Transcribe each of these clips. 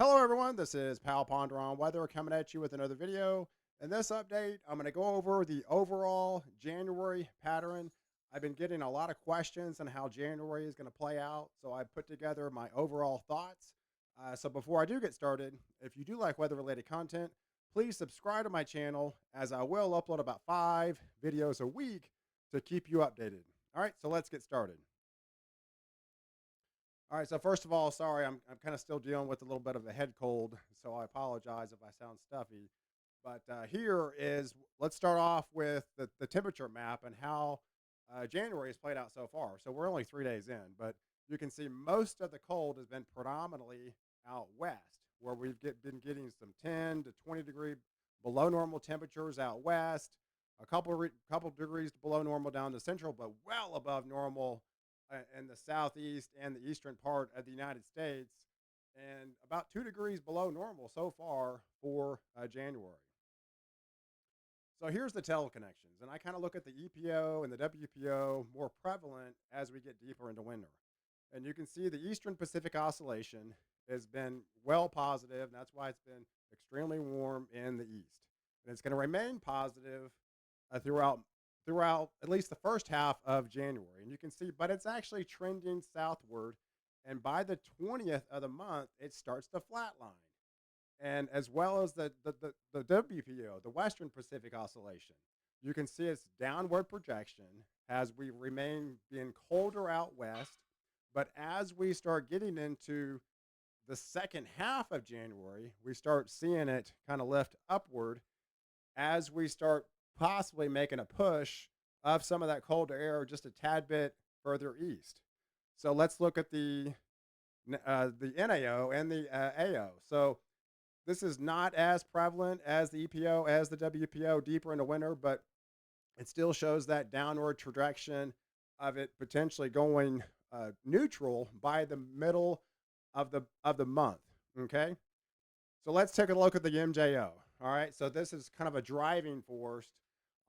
Hello, everyone. This is Pal Ponder on Weather coming at you with another video. In this update, I'm going to go over the overall January pattern. I've been getting a lot of questions on how January is going to play out, so I put together my overall thoughts. So before I do get started, if you do like weather-related content, please subscribe to my channel, as I will upload about 5 videos a week to keep you updated. All right, so let's get started. All right, so first of all, sorry, I'm kind of still dealing with a little bit of a head cold, so I apologize if I sound stuffy. But here is, let's start off with the temperature map and how January has played out so far. So we're only 3 days in, but you can see most of the cold has been predominantly out west, where been getting some 10 to 20 degree below normal temperatures out west, a couple degrees below normal down to central, but well above normal in the southeast and the eastern part of the United States, and about 2 degrees below normal so far for January. So here's the teleconnections, and I kind of look at the EPO and the WPO more prevalent as we get deeper into winter. And you can see the Eastern Pacific Oscillation has been well positive, and that's why it's been extremely warm in the east. And it's going to remain positive throughout at least the first half of January. And you can see, but it's actually trending southward. And by the 20th of the month, it starts to flatline. And as well as the WPO, the Western Pacific Oscillation, you can see its downward projection as we remain being colder out west. But as we start getting into the second half of January, we start seeing it kind of lift upward as we start possibly making a push of some of that colder air just a tad bit further east. So let's look at the NAO and the AO. So this is not as prevalent as the EPO, as the WPO deeper into winter, but it still shows that downward trajectory of it potentially going neutral by the middle of the month. Okay, so let's take a look at the MJO. All right, so this is kind of a driving force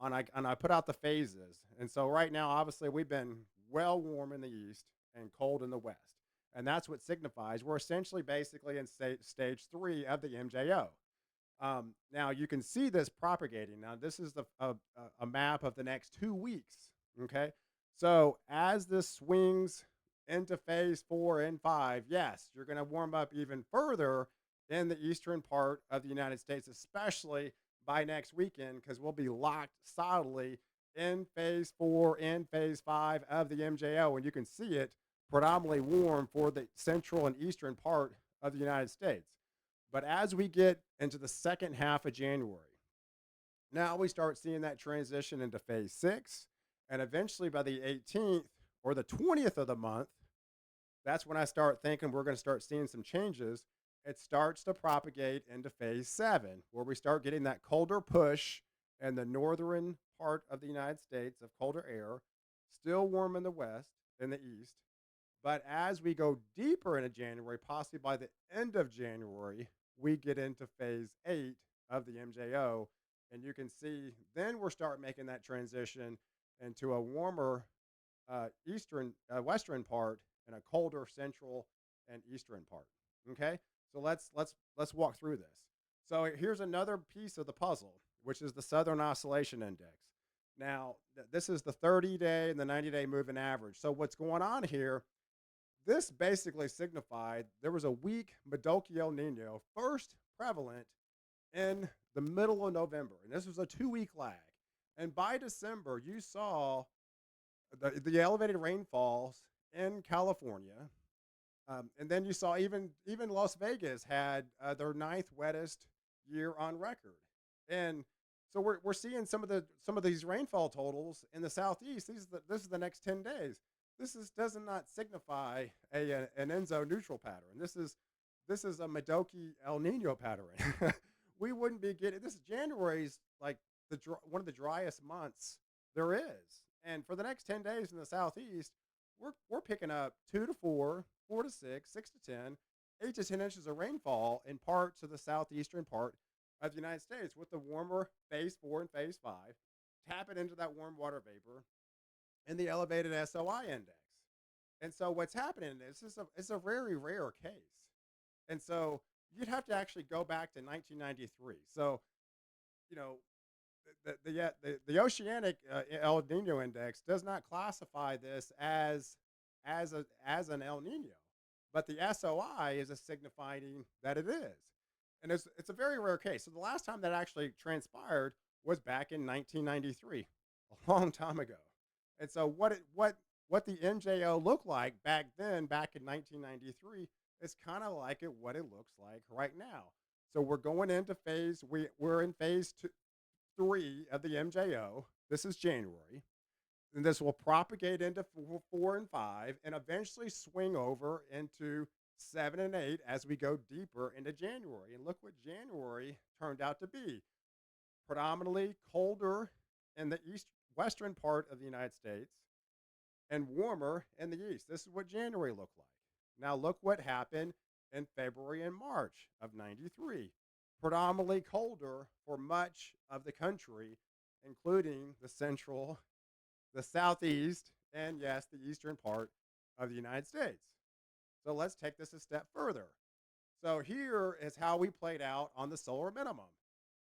and I put out the phases. And so right now, obviously, we've been well warm in the east and cold in the west. And that's what signifies we're essentially basically in stage 3 of the MJO. Now, you can see this propagating. Now, this is a map of the next 2 weeks. Okay, so as this swings into phase 4 and 5, yes, you're going to warm up even further in the eastern part of the United States, especially by next weekend, because we'll be locked solidly in phase 4 and phase 5 of the MJO. And you can see it predominantly warm for the central and eastern part of the United States. But as we get into the second half of January, now we start seeing that transition into phase 6. And eventually by the 18th or the 20th of the month, that's when I start thinking we're going to start seeing some changes. It starts to propagate into phase 7, where we start getting that colder push in the northern part of the United States of colder air, still warm in the west and the east. But as we go deeper into January, possibly by the end of January, we get into phase 8 of the MJO. And you can see then we're starting making that transition into a warmer western part and a colder central and eastern part. Okay, so let's walk through this. So here's another piece of the puzzle, which is the Southern Oscillation Index. Now, this is the 30-day and the 90-day moving average. So what's going on here? This basically signified there was a weak Modoki El Nino first prevalent in the middle of November, and this was a 2-week lag. And by December, you saw the elevated rainfalls in California. And then you saw even Las Vegas had their 9th wettest year on record. And so we're seeing some of these rainfall totals in the southeast. This is the next 10 days. Does not signify an Enzo neutral pattern. This is a Modoki El Nino pattern. We wouldn't be getting this. January's like one of the driest months there is. And for the next 10 days in the southeast, we're picking up 2 to 4, 4 to 6, 6 to 10, 8 to 10 inches of rainfall in parts of the southeastern part of the United States, with the warmer phase 4 and phase 5 tapping into that warm water vapor and the elevated SOI index. And so what's happening is it's a very rare case. And so you'd have to actually go back to 1993. So, you know, the oceanic El Nino index does not classify this as an El Nino, but the SOI is a signifying that it is, and it's a very rare case. So the last time that actually transpired was back in 1993, a long time ago. And so what the NJO looked like back then, back in 1993, is kind of like what it looks like right now. So we're going into we're in phase two, 3 of the MJO. This is January. And this will propagate into 4 and 5 and eventually swing over into 7 and 8 as we go deeper into January. And look what January turned out to be: predominantly colder in the western part of the United States and warmer in the east. This is what January looked like. Now, look what happened in February and March of 93. Predominantly colder for much of the country, including the central, the southeast, and yes, the eastern part of the United States. So let's take this a step further. So here is how we played out on the solar minimum.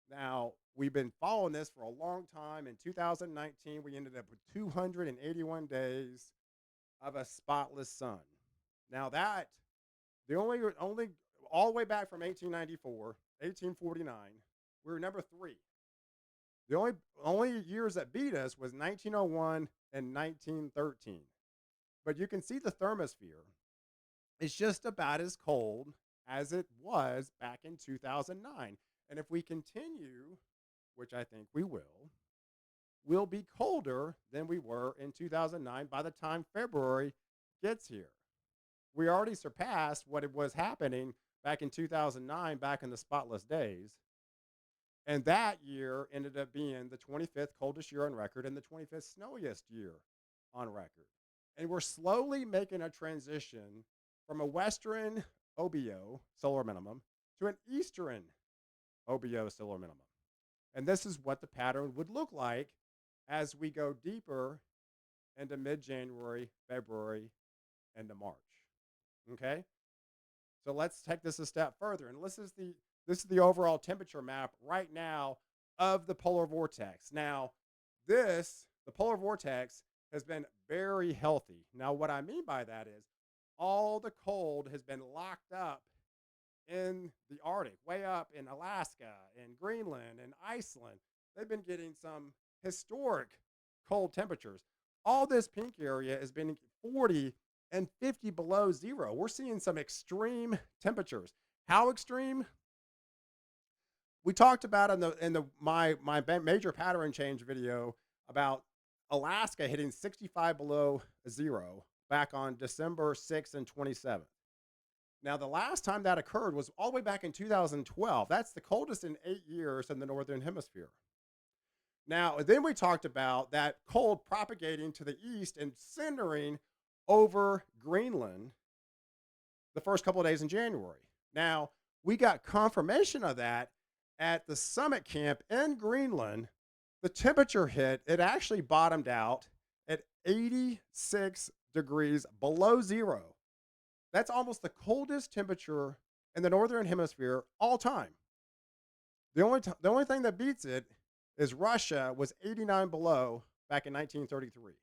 Now, we've been following this for a long time. In 2019, we ended up with 281 days of a spotless sun. Now that the only all the way back from 1894, 1849, we were number 3. The only years that beat us was 1901 and 1913. But you can see the thermosphere is just about as cold as it was back in 2009. And if we continue, which I think we will, we'll be colder than we were in 2009 by the time February gets here. We already surpassed what it was happening back in 2009, back in the spotless days. And that year ended up being the 25th coldest year on record and the 25th snowiest year on record. And we're slowly making a transition from a Western OBO, solar minimum, to an Eastern OBO, solar minimum. And this is what the pattern would look like as we go deeper into mid-January, February, into March. Okay? So let's take this a step further. And this is the overall temperature map right now of the polar vortex. Now, the polar vortex has been very healthy. Now, what I mean by that is all the cold has been locked up in the Arctic, way up in Alaska and Greenland and Iceland. They've been getting some historic cold temperatures. All this pink area has been 40 and 50 below zero. We're seeing some extreme temperatures. How extreme? We talked about in my major pattern change video about Alaska hitting 65 below zero back on December 6th and 27th. Now, the last time that occurred was all the way back in 2012. That's the coldest in 8 years in the Northern Hemisphere. Now, then we talked about that cold propagating to the east and centering over Greenland the first couple of days in January. Now, we got confirmation of that at the summit camp in Greenland. The temperature it actually bottomed out at 86 degrees below zero. That's almost the coldest temperature in the Northern Hemisphere all time. The only thing that beats it is Russia was 89 below back in 1933.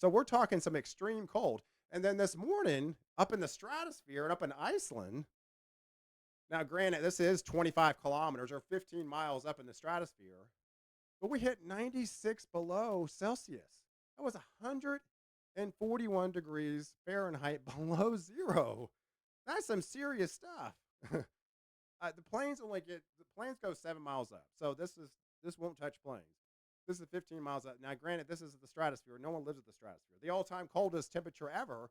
So we're talking some extreme cold. And then this morning, up in the stratosphere and up in Iceland, now granted, this is 25 kilometers or 15 miles up in the stratosphere, but we hit 96 below Celsius. That was 141 degrees Fahrenheit below zero. That's some serious stuff. The planes go 7 miles up. So this won't touch planes. This is 15 miles up. Now, granted, this is the stratosphere. No one lives at the stratosphere. The all-time coldest temperature ever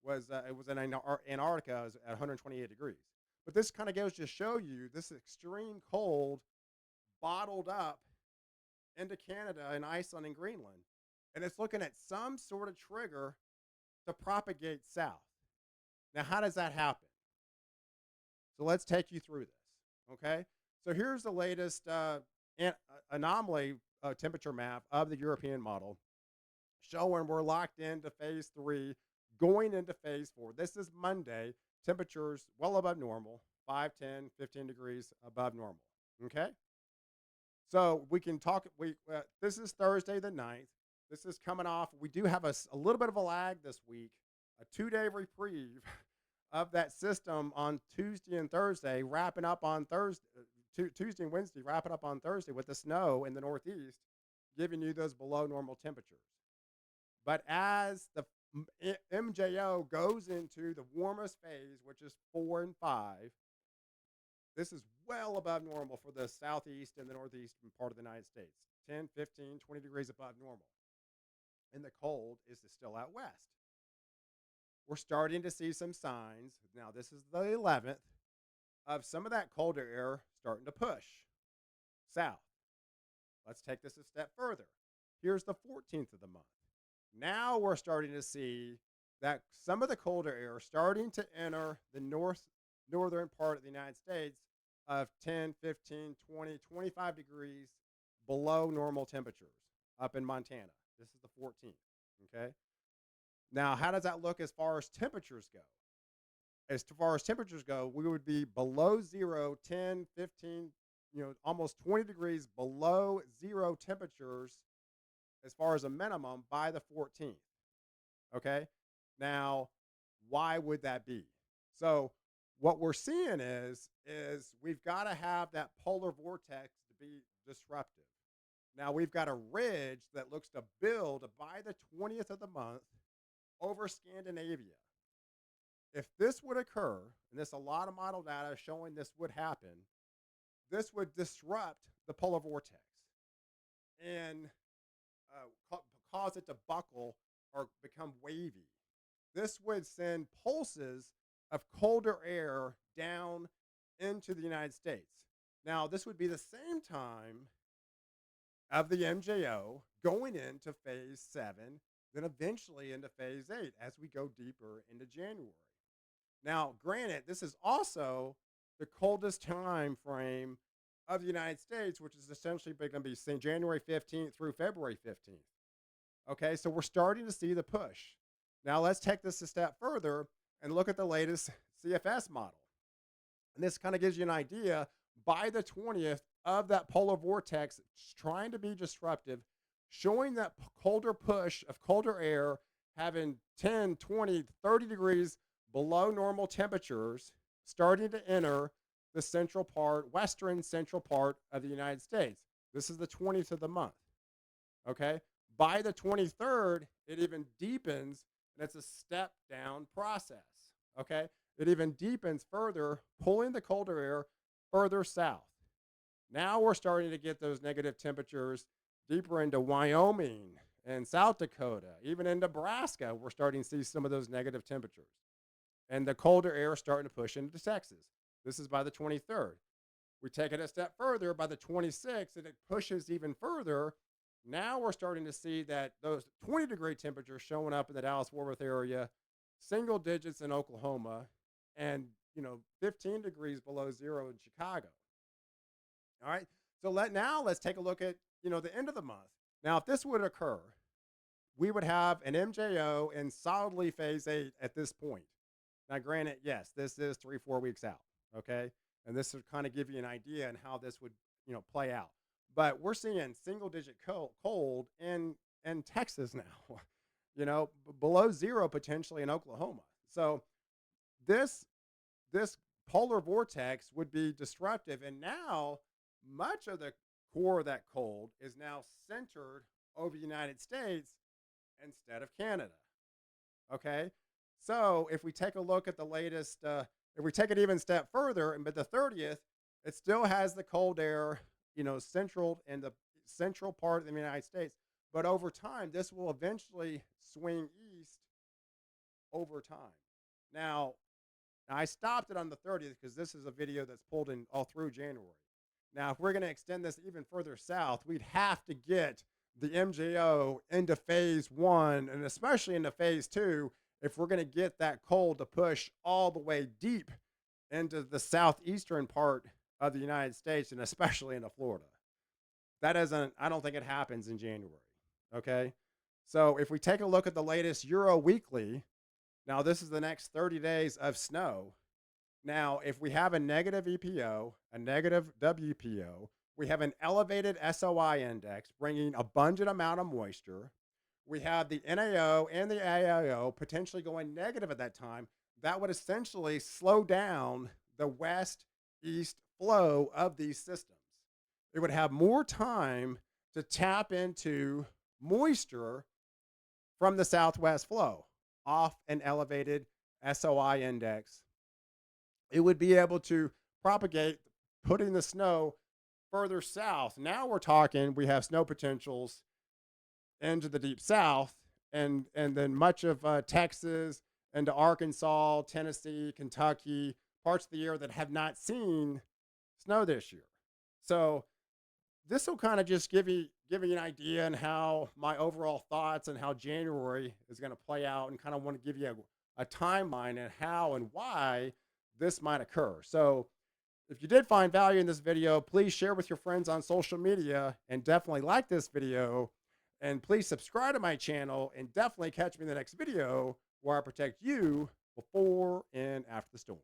was in Antarctica at 128 degrees. But this kind of goes to show you this extreme cold bottled up into Canada and Iceland and Greenland. And it's looking at some sort of trigger to propagate south. Now, how does that happen? So let's take you through this, okay? So here's the latest anomaly temperature map of the European model showing we're locked into phase 3, going into phase 4. This is Monday. temperatures well above normal, 5, 10, 15 degrees above normal. Okay? So we can talk. This is Thursday the 9th. This is coming off. We do have a little bit of a lag this week, a 2-day reprieve of that system on Tuesday and Thursday, wrapping up on Thursday, Tuesday and Wednesday, wrapping up on Thursday with the snow in the Northeast, giving you those below normal temperatures. But as the MJO goes into the warmest phase, which is 4 and 5, this is well above normal for the southeast and the northeastern part of the United States. 10, 15, 20 degrees above normal. And the cold is still out west. We're starting to see some signs. Now, this is the 11th of some of that colder air starting to push south. Let's take this a step further. Here's the 14th of the month. Now we're starting to see that some of the colder air starting to enter the northern part of the United States of 10, 15, 20, 25 degrees below normal temperatures up in Montana. This is the 14th, okay? Now, how does that look as far as temperatures go? As far as temperatures go, we would be below zero, 10, 15, almost 20 degrees below zero temperatures as far as a minimum by the 14th, okay? Now, why would that be? So what we're seeing is we've got to have that polar vortex to be disruptive. Now, we've got a ridge that looks to build by the 20th of the month over Scandinavia. If this would occur, and there's a lot of model data showing this would happen, this would disrupt the polar vortex and cause it to buckle or become wavy. This would send pulses of colder air down into the United States. Now, this would be the same time of the MJO going into phase 7, then eventually into phase 8 as we go deeper into January. Now, granted, this is also the coldest time frame of the United States, which is essentially going to be January 15th through February 15th. Okay, so we're starting to see the push. Now, let's take this a step further and look at the latest CFS model. And this kind of gives you an idea by the 20th of that polar vortex trying to be disruptive, showing that colder push of colder air having 10, 20, 30 degrees below normal temperatures starting to enter the western central part of the United States. This is the 20th of the month, okay? By the 23rd, it even deepens, and it's a step down process, okay? It even deepens further, pulling the colder air further south. Now we're starting to get those negative temperatures deeper into Wyoming and South Dakota, even in Nebraska, we're starting to see some of those negative temperatures. And the colder air is starting to push into Texas. This is by the 23rd. We take it a step further by the 26th, and it pushes even further. Now we're starting to see that those 20-degree temperatures showing up in the Dallas-Fort Worth area, single digits in Oklahoma, and 15 degrees below zero in Chicago. All right. So let's take a look at the end of the month. Now, if this would occur, we would have an MJO in solidly phase 8 at this point. Now, granted, yes, this is 3-4 weeks out. Okay, and this would kind of give you an idea on how this would play out. But we're seeing single-digit cold in Texas now, below zero potentially in Oklahoma. So this polar vortex would be disruptive, and now much of the core of that cold is now centered over the United States instead of Canada. Okay, so if we take a look at the latest, if we take it even a step further, but the 30th, it still has the cold air, central in the central part of the United States. But over time, this will eventually swing east over time. Now I stopped it on the 30th because this is a video that's pulled in all through January. Now, if we're going to extend this even further south, we'd have to get the MJO into phase 1 and especially into phase 2 if we're going to get that cold to push all the way deep into the southeastern part of the United States and especially into Florida. I don't think it happens in January. Okay. So if we take a look at the latest Euro Weekly, Now, this is the next 30 days of snow. Now, if we have a negative EPO, a negative WPO, we have an elevated SOI index bringing abundant amount of moisture. We have the NAO and the AIO potentially going negative at that time. That would essentially slow down the west east flow of these systems. It would have more time to tap into moisture from the southwest flow off an elevated SOI index. It would be able to propagate, putting the snow further south. Now we're talking, we have snow potentials into the deep south, and then much of Texas into Arkansas, Tennessee, Kentucky, parts of the year that have not seen snow this year. So this will kind of just give you an idea and how my overall thoughts and how January is going to play out, and kind of want to give you a timeline and how and why this might occur. So if you did find value in this video, please share with your friends on social media, and definitely like this video, and please subscribe to my channel, and definitely catch me in the next video where I protect you before and after the storm.